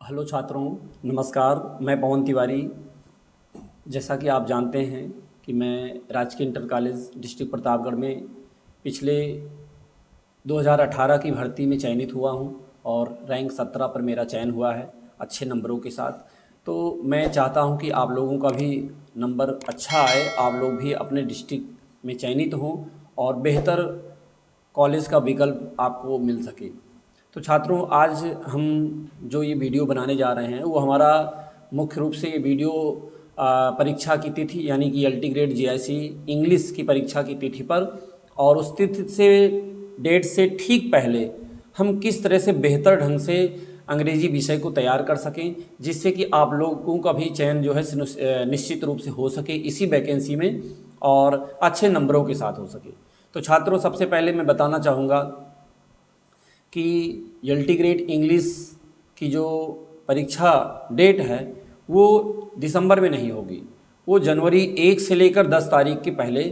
Hello छात्रों, नमस्कार। मैं पवन तिवारी। जैसा कि आप जानते हैं कि मैं राजकीय इंटर कॉलेज डिस्ट्रिक्ट प्रतापगढ़ में पिछले 2018 की भर्ती में चयनित हुआ हूं और रैंक 17 पर मेरा चयन हुआ है अच्छे नंबरों के साथ। तो मैं चाहता हूं कि आप लोगों का भी नंबर अच्छा आए, आप लोग भी अपने डिस्ट्रिक्ट में चयनित हों और बेहतर कॉलेज का विकल्प आपको मिल सके। तो छात्रों, आज हम जो ये वीडियो बनाने जा रहे हैं वो हमारा मुख्य रूप से ये वीडियो परीक्षा की तिथि यानी कि एलटी ग्रेड जीआईसी इंग्लिश की परीक्षा की तिथि पर और उस तिथि से डेट से ठीक पहले हम किस तरह से बेहतर ढंग से अंग्रेजी विषय को तैयार कर सकें, जिससे कि आप लोगों का भी चयन जो है निश्चित रूप से हो सके इसी वैकेंसी में और अच्छे नंबरों के साथ हो सके। तो छात्रों, सबसे पहले मैं बताना चाहूँगा कि एलटी ग्रेड इंग्लिश की जो परीक्षा डेट है वो दिसंबर में नहीं होगी, वो जनवरी 1 से लेकर 10 तारीख के पहले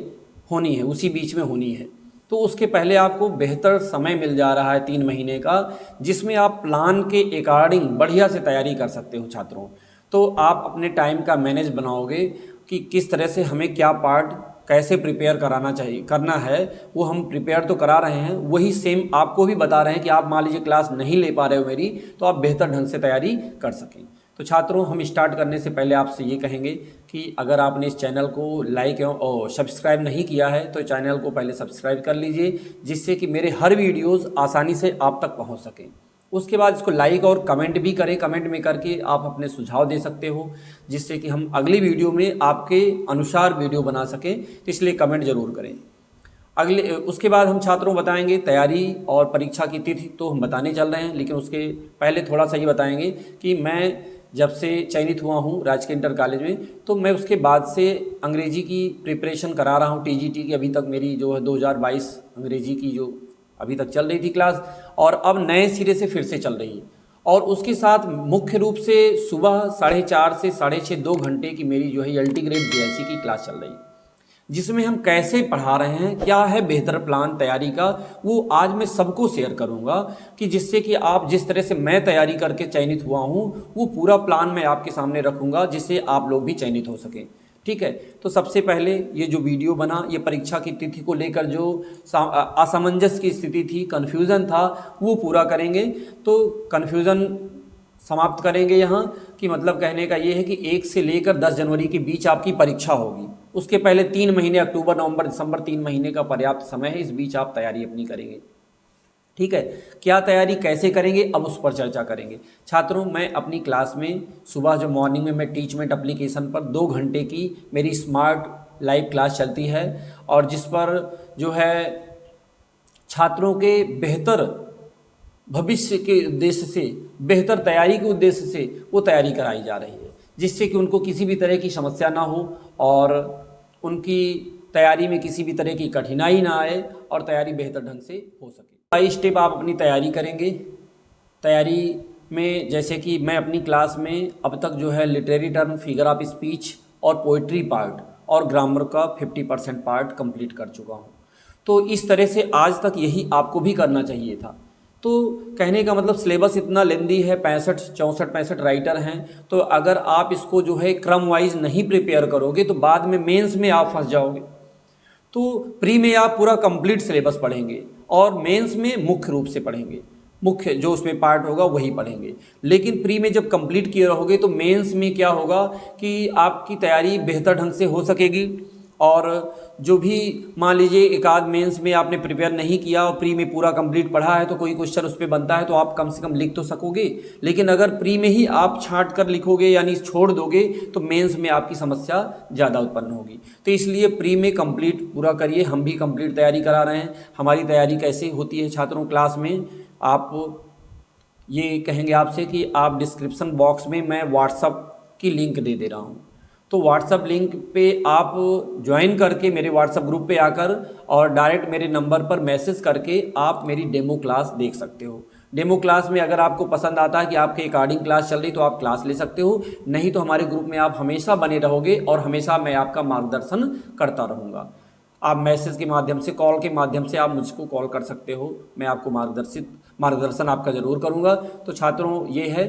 होनी है, उसी बीच में होनी है। तो उसके पहले आपको बेहतर समय मिल जा रहा है 3 महीने का, जिसमें आप प्लान के अकॉर्डिंग बढ़िया से तैयारी कर सकते हो छात्रों। तो आप अपने टाइम का मैनेज बनाओगे कि किस तरह से हमें क्या पार्ट कैसे प्रिपेयर कराना चाहिए करना है, वो हम प्रिपेयर तो करा रहे हैं, वही सेम आपको भी बता रहे हैं कि आप मान लीजिए क्लास नहीं ले पा रहे हो मेरी, तो आप बेहतर ढंग से तैयारी कर सकें। तो छात्रों, हम स्टार्ट करने से पहले आपसे ये कहेंगे कि अगर आपने इस चैनल को लाइक और सब्सक्राइब नहीं किया है तो चैनल को पहले सब्सक्राइब कर लीजिए, जिससे कि मेरे हर वीडियोज़ आसानी से आप तक पहुँच सकें। उसके बाद इसको लाइक और कमेंट भी करें, कमेंट में करके आप अपने सुझाव दे सकते हो, जिससे कि हम अगली वीडियो में आपके अनुसार वीडियो बना सकें। तो इसलिए कमेंट जरूर करें। उसके बाद हम छात्रों बताएंगे तैयारी और परीक्षा की तिथि तो हम बताने चल रहे हैं, लेकिन उसके पहले थोड़ा सा ये बताएंगे कि मैं जब से चयनित हुआ हूँ राजकीय इंटर कॉलेज में, तो मैं उसके बाद से अंग्रेजी की प्रिपरेशन करा रहा हूँ टीजीटी की। अभी तक मेरी जो है 2022 अंग्रेजी की जो अभी तक चल रही थी क्लास, और अब नए सिरे से फिर से चल रही है। और उसके साथ मुख्य रूप से सुबह 4:30 से 6:30 2 घंटे की मेरी जो है एलटी ग्रेड जीआईसी की क्लास चल रही है, जिसमें हम कैसे पढ़ा रहे हैं, क्या है बेहतर प्लान तैयारी का, वो आज मैं सबको शेयर करूंगा कि जिससे कि आप जिस तरह से मैं तैयारी करके चयनित हुआ हूं वो पूरा प्लान मैं आपके सामने रखूंगा, जिससे आप लोग भी चयनित हो सकें। ठीक है। तो सबसे पहले ये जो वीडियो बना, ये परीक्षा की तिथि को लेकर जो असमंजस की स्थिति थी, कन्फ्यूज़न था, वो पूरा करेंगे। तो कन्फ्यूज़न समाप्त करेंगे यहाँ, कि मतलब कहने का ये है कि 1 से लेकर 10 जनवरी के बीच आपकी परीक्षा होगी। उसके पहले 3 महीने अक्टूबर नवंबर दिसंबर 3 महीने का पर्याप्त समय है, इस बीच आप तैयारी अपनी करेंगे। ठीक है। क्या तैयारी कैसे करेंगे अब उस पर चर्चा करेंगे। छात्रों, मैं अपनी क्लास में सुबह जो मॉर्निंग में मैं टीचमेंट एप्लीकेशन पर 2 घंटे की मेरी स्मार्ट लाइव क्लास चलती है, और जिस पर जो है छात्रों के बेहतर भविष्य के उद्देश्य से, बेहतर तैयारी के उद्देश्य से वो तैयारी कराई जा रही है, जिससे कि उनको किसी भी तरह की समस्या ना हो और उनकी तैयारी में किसी भी तरह की कठिनाई ना आए और तैयारी बेहतर ढंग से हो सके। बाई स्टेप आप अपनी तैयारी करेंगे। तैयारी में जैसे कि मैं अपनी क्लास में अब तक जो है literary term, figure of speech और पोइट्री पार्ट और ग्रामर का 50% पार्ट कंप्लीट कर चुका हूँ। तो इस तरह से आज तक यही आपको भी करना चाहिए था। तो कहने का मतलब सिलेबस इतना लेंदी है, 65 राइटर हैं, तो अगर आप इसको जो है क्रम वाइज नहीं प्रिपेयर करोगे तो बाद में मेंस में आप फंस जाओगे। तो प्री में आप पूरा कंप्लीट सिलेबस पढ़ेंगे और मेंस में मुख्य रूप से पढ़ेंगे, मुख्य जो उसमें पार्ट होगा वही पढ़ेंगे। लेकिन प्री में जब कंप्लीट किए रहोगे तो मेंस में क्या होगा कि आपकी तैयारी बेहतर ढंग से हो सकेगी, और जो भी मान लीजिए एक आध मेंस में आपने प्रिपेयर नहीं किया और प्री में पूरा कंप्लीट पढ़ा है तो कोई क्वेश्चन उस पर बनता है तो आप कम से कम लिख तो सकोगे। लेकिन अगर प्री में ही आप छांट कर लिखोगे यानी छोड़ दोगे तो मेंस में आपकी समस्या ज़्यादा उत्पन्न होगी। तो इसलिए प्री में कंप्लीट पूरा करिए। हम भी कंप्लीट तैयारी करा रहे हैं। हमारी तैयारी कैसे होती है छात्रों क्लास में, आप ये कहेंगे आपसे कि आप डिस्क्रिप्शन बॉक्स में मैं व्हाट्सअप की लिंक दे रहा हूँ, तो व्हाट्सअप लिंक पे आप ज्वाइन करके मेरे व्हाट्सअप ग्रुप पे आकर और डायरेक्ट मेरे नंबर पर मैसेज करके आप मेरी डेमो क्लास देख सकते हो। डेमो क्लास में अगर आपको पसंद आता है कि आपके अकॉर्डिंग क्लास चल रही तो आप क्लास ले सकते हो, नहीं तो हमारे ग्रुप में आप हमेशा बने रहोगे और हमेशा मैं आपका मार्गदर्शन करता रहूँगा। आप मैसेज के माध्यम से, कॉल के माध्यम से आप मुझको कॉल कर सकते हो, मैं आपको मार्गदर्शन आपका ज़रूर करूँगा। तो छात्रों, ये है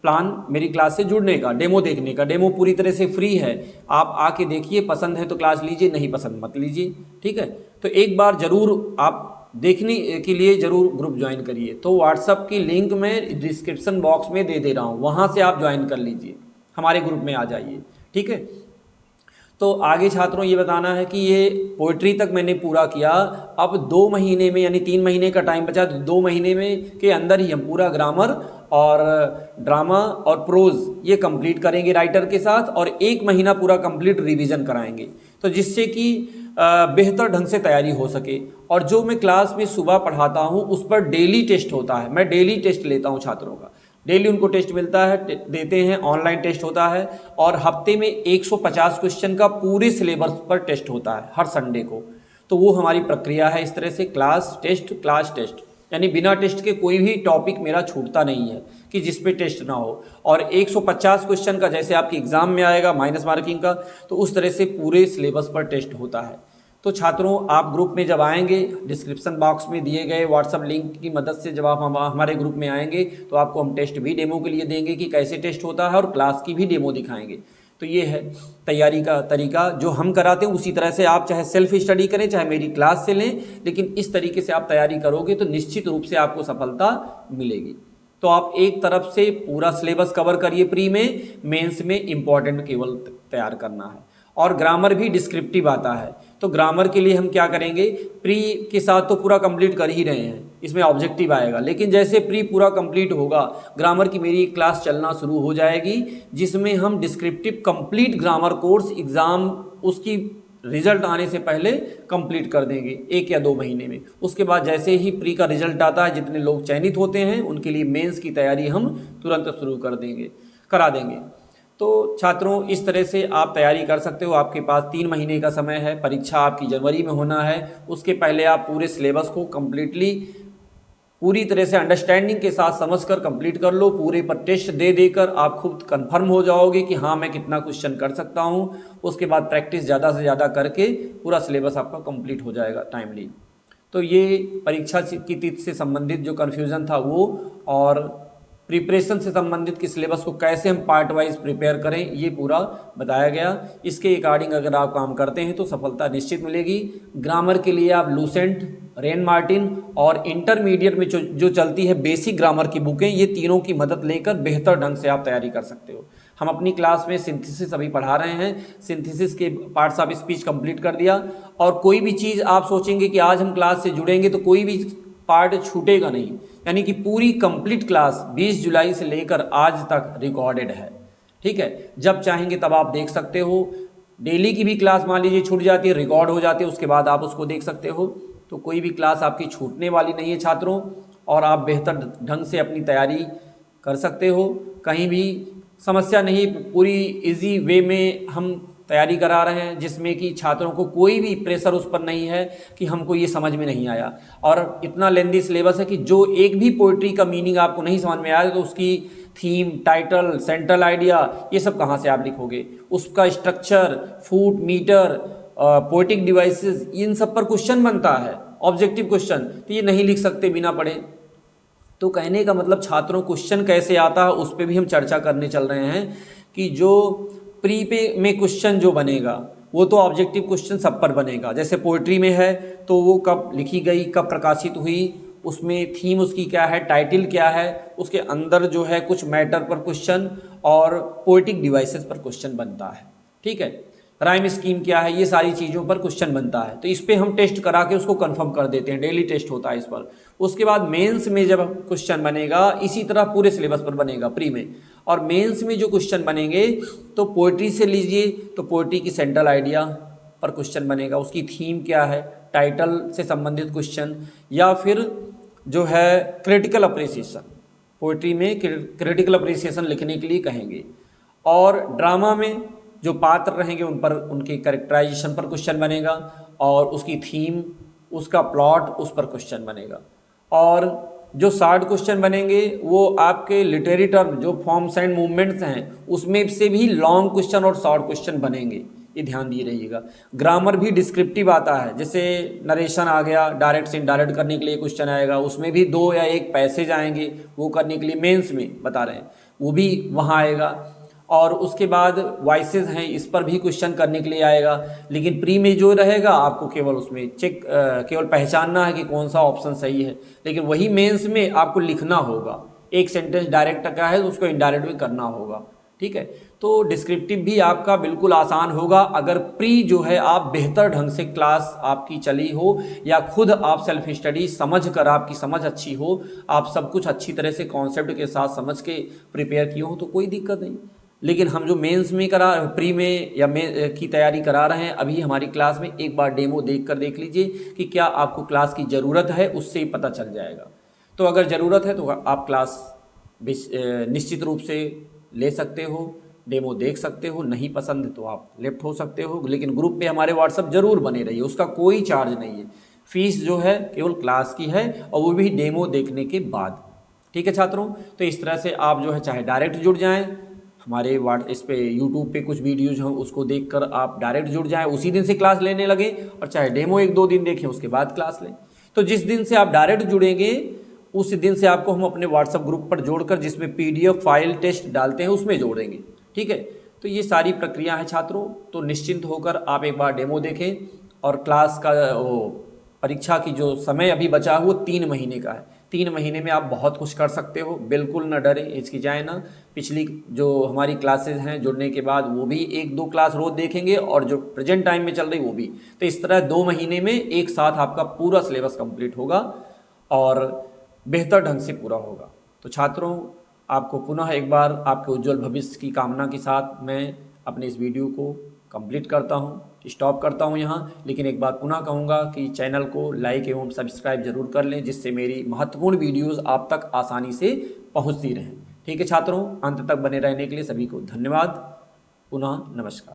प्लान मेरी क्लास से जुड़ने का, डेमो देखने का। डेमो पूरी तरह से फ्री है, आप आके देखिए, पसंद है तो क्लास लीजिए, नहीं पसंद मत लीजिए, ठीक है। तो एक बार ज़रूर आप देखने के लिए ज़रूर ग्रुप ज्वाइन करिए। तो व्हाट्सअप की लिंक मैं डिस्क्रिप्शन बॉक्स में दे दे रहा हूँ, वहाँ से आप ज्वाइन कर लीजिए, हमारे ग्रुप में आ जाइए, ठीक है। तो आगे छात्रों ये बताना है कि ये पोइट्री तक मैंने पूरा किया, अब 2 महीने में, यानी 3 महीने का टाइम बचा, तो 2 महीने में के अंदर ही हम पूरा ग्रामर और ड्रामा और प्रोज ये कंप्लीट करेंगे राइटर के साथ, और 1 महीना पूरा कंप्लीट रिवीजन कराएंगे, तो जिससे कि बेहतर ढंग से तैयारी हो सके। और जो मैं क्लास में सुबह पढ़ाता हूँ उस पर डेली टेस्ट होता है, मैं डेली टेस्ट लेता हूँ छात्रों का, डेली उनको टेस्ट मिलता है, देते हैं, ऑनलाइन टेस्ट होता है, और हफ्ते में 150 क्वेश्चन का पूरे सिलेबस पर टेस्ट होता है हर संडे को। तो वो हमारी प्रक्रिया है इस तरह से, क्लास टेस्ट, यानी बिना टेस्ट के कोई भी टॉपिक मेरा छूटता नहीं है कि जिस पे टेस्ट ना हो। और 150 क्वेश्चन का जैसे आपके एग्ज़ाम में आएगा माइनस मार्किंग का, तो उस तरह से पूरे सिलेबस पर टेस्ट होता है। तो छात्रों, आप ग्रुप में जब आएंगे, डिस्क्रिप्शन बॉक्स में दिए गए व्हाट्सअप लिंक की मदद से जब आप हमारे ग्रुप में आएंगे, तो आपको हम टेस्ट भी डेमो के लिए देंगे कि कैसे टेस्ट होता है, और क्लास की भी डेमो दिखाएंगे। तो ये है तैयारी का तरीका जो हम कराते हैं, उसी तरह से आप चाहे सेल्फ स्टडी करें, चाहे मेरी क्लास से लें, लेकिन इस तरीके से आप तैयारी करोगे तो निश्चित रूप से आपको सफलता मिलेगी। तो आप एक तरफ से पूरा सिलेबस कवर करिए प्री में, मेंस में इम्पॉर्टेंट केवल तैयार करना है। और ग्रामर भी डिस्क्रिप्टिव आता है, तो ग्रामर के लिए हम क्या करेंगे, प्री के साथ तो पूरा कंप्लीट कर ही रहे हैं, इसमें ऑब्जेक्टिव आएगा, लेकिन जैसे प्री पूरा कंप्लीट होगा, ग्रामर की मेरी क्लास चलना शुरू हो जाएगी, जिसमें हम descriptive complete grammar course exam उसकी रिजल्ट आने से पहले कंप्लीट कर देंगे 1 या 2 महीने में। उसके बाद जैसे ही प्री का रिजल्ट आता है, जितने लोग चयनित होते हैं उनके लिए मेंस की तैयारी हम तुरंत शुरू करा देंगे। तो छात्रों, इस तरह से आप तैयारी कर सकते हो। आपके पास 3 महीने का समय है, परीक्षा आपकी जनवरी में होना है, उसके पहले आप पूरे सिलेबस को कम्प्लीटली पूरी तरह से अंडरस्टैंडिंग के साथ समझकर कंप्लीट कर लो। पूरे पर टेस्ट दे देकर आप खुद कंफर्म हो जाओगे कि हाँ, मैं कितना क्वेश्चन कर सकता हूँ। उसके बाद प्रैक्टिस ज़्यादा से ज़्यादा करके पूरा सिलेबस आपका कंप्लीट हो जाएगा टाइमली। तो ये परीक्षा की तिथि से संबंधित जो कन्फ्यूज़न था वो, और प्रिपरेशन से संबंधित कि सिलेबस को कैसे हम पार्ट वाइज प्रिपेयर करें, ये पूरा बताया गया। इसके अकॉर्डिंग अगर आप काम करते हैं तो सफलता निश्चित मिलेगी। ग्रामर के लिए आप लूसेंट, रेन मार्टिन और इंटरमीडिएट में जो चलती है बेसिक ग्रामर की बुकें, ये तीनों की मदद लेकर बेहतर ढंग से आप तैयारी कर सकते हो। हम अपनी क्लास में सिंथेसिस अभी पढ़ा रहे हैं, सिंथेसिस के पार्ट्स ऑफ स्पीच कंप्लीट कर दिया। और कोई भी चीज़ आप सोचेंगे कि आज हम क्लास से जुड़ेंगे तो कोई भी पार्ट छूटेगा नहीं, यानी कि पूरी कंप्लीट क्लास 20 जुलाई से लेकर आज तक रिकॉर्डेड है, ठीक है। जब चाहेंगे तब आप देख सकते हो। डेली की भी क्लास मान लीजिए छूट जाती है, रिकॉर्ड हो जाती है, उसके बाद आप उसको देख सकते हो। तो कोई भी क्लास आपकी छूटने वाली नहीं है छात्रों, और आप बेहतर ढंग से अपनी तैयारी कर सकते हो। कहीं भी समस्या नहीं, पूरी इजी वे में हम तैयारी करा रहे हैं, जिसमें कि छात्रों को कोई भी प्रेशर उस पर नहीं है कि हमको ये समझ में नहीं आया। और इतना लेंदी सिलेबस है कि जो एक भी पोइट्री का मीनिंग आपको नहीं समझ में आया तो उसकी थीम, टाइटल, सेंट्रल आइडिया, ये सब कहाँ से आप लिखोगे, उसका structure, foot, metre, poetic devices, इन सब पर क्वेश्चन बनता है, ऑब्जेक्टिव क्वेश्चन, तो ये नहीं लिख सकते बिना पढ़े। तो कहने का मतलब छात्रों, क्वेश्चन कैसे आता है उस पर भी हम चर्चा करने चल रहे हैं कि जो प्री पे में क्वेश्चन जो बनेगा वो तो ऑब्जेक्टिव क्वेश्चन सब पर बनेगा। जैसे पोइट्री में है तो वो कब लिखी गई, कब प्रकाशित हुई, उसमें थीम उसकी क्या है, टाइटल क्या है, उसके अंदर जो है कुछ मैटर पर क्वेश्चन, और पोएटिक डिवाइसेस पर क्वेश्चन बनता है, ठीक है। राइम स्कीम क्या है, ये सारी चीज़ों पर क्वेश्चन बनता है। तो इस पर हम टेस्ट करा के उसको कंफर्म कर देते हैं, डेली टेस्ट होता है इस पर। उसके बाद मेंस में जब क्वेश्चन बनेगा, इसी तरह पूरे सिलेबस पर बनेगा प्री में। और मेंस में जो क्वेश्चन बनेंगे तो पोइट्री से लीजिए तो पोइट्री की सेंट्रल आइडिया पर क्वेश्चन बनेगा, उसकी थीम क्या है, टाइटल से संबंधित क्वेश्चन, या फिर जो है क्रिटिकल अप्रिसिएशन, पोइट्री में क्रिटिकल अप्रिसिएशन लिखने के लिए कहेंगे। और ड्रामा में जो पात्र रहेंगे उन पर, उनके कैरेक्टराइजेशन पर क्वेश्चन बनेगा, और उसकी थीम, उसका प्लॉट, उस पर क्वेश्चन बनेगा। और जो शॉर्ट क्वेश्चन बनेंगे वो आपके लिटरेरी टर्म, जो फॉर्म्स एंड मूवमेंट्स हैं, उसमें से भी लॉन्ग क्वेश्चन और शॉर्ट क्वेश्चन बनेंगे, ये ध्यान दिए रहिएगा। ग्रामर भी डिस्क्रिप्टिव आता है, जैसे नरेशन आ गया, डायरेक्ट से इनडायरेक्ट करने के लिए क्वेश्चन आएगा, उसमें भी 2 या 1 पैसेज आएंगे, वो करने के लिए मेंस में बता रहे हैं, वो भी वहाँ आएगा। और उसके बाद वॉइसेस हैं, इस पर भी क्वेश्चन करने के लिए आएगा। लेकिन प्री में जो रहेगा आपको केवल उसमें केवल पहचानना है कि कौन सा ऑप्शन सही है। लेकिन वही मेंस में आपको लिखना होगा। एक सेंटेंस डायरेक्ट का है तो उसको इनडायरेक्ट भी करना होगा। ठीक है, तो डिस्क्रिप्टिव भी आपका बिल्कुल आसान होगा अगर प्री जो है आप बेहतर ढंग से क्लास आपकी चली हो, या खुद आप सेल्फ स्टडी समझ कर, आपकी समझ अच्छी हो, आप सब कुछ अच्छी तरह से कॉन्सेप्ट के साथ समझ के प्रिपेयर किए हो तो कोई दिक्कत नहीं। लेकिन हम जो मेंस में प्री में या की तैयारी करा रहे हैं अभी हमारी क्लास में, एक बार डेमो देख लीजिए कि क्या आपको क्लास की ज़रूरत है, उससे ही पता चल जाएगा। तो अगर ज़रूरत है तो आप क्लास निश्चित रूप से ले सकते हो, डेमो देख सकते हो। नहीं पसंद है तो आप लेफ्ट हो सकते हो। लेकिन ग्रुप पे हमारे व्हाट्सअप जरूर बने रहिए, उसका कोई चार्ज नहीं है। फीस जो है केवल क्लास की है, और वो भी डेमो देखने के बाद। ठीक है छात्रों, तो इस तरह से आप जो है चाहे डायरेक्ट जुड़ जाएं हमारे इस पे यूट्यूब पे कुछ वीडियोज हैं उसको देखकर आप डायरेक्ट जुड़ जाएं, उसी दिन से क्लास लेने लगे, और चाहे डेमो 1-2 दिन देखें उसके बाद क्लास लें। तो जिस दिन से आप डायरेक्ट जुड़ेंगे उस दिन से आपको हम अपने व्हाट्सएप ग्रुप पर जोड़कर, जिसमें PDF फाइल टेस्ट डालते हैं, उसमें जोड़ेंगे। ठीक है, तो ये सारी प्रक्रिया है छात्रों। तो निश्चिंत होकर आप एक बार डेमो देखें, और क्लास का वो परीक्षा की जो समय अभी बचा हुआ 3 महीने का है। 3 महीने में आप बहुत कुछ कर सकते हो, बिल्कुल ना डरें, हिचकिचाएं ना। पिछली जो हमारी क्लासेज हैं जुड़ने के बाद वो भी 1-2 क्लास रोज देखेंगे, और जो प्रेजेंट टाइम में चल रही वो भी। तो इस तरह 2 महीने में एक साथ आपका पूरा सिलेबस कंप्लीट होगा और बेहतर ढंग से पूरा होगा। तो छात्रों, आपको पुनः एक बार आपके उज्जवल भविष्य की कामना के साथ मैं अपने इस वीडियो को कंप्लीट करता हूँ, स्टॉप करता हूँ यहाँ। लेकिन एक बात पुनः कहूँगा कि चैनल को लाइक एवं सब्सक्राइब जरूर कर लें, जिससे मेरी महत्वपूर्ण वीडियोस आप तक आसानी से पहुँचती रहें। ठीक है छात्रों, अंत तक बने रहने के लिए सभी को धन्यवाद। पुनः नमस्कार।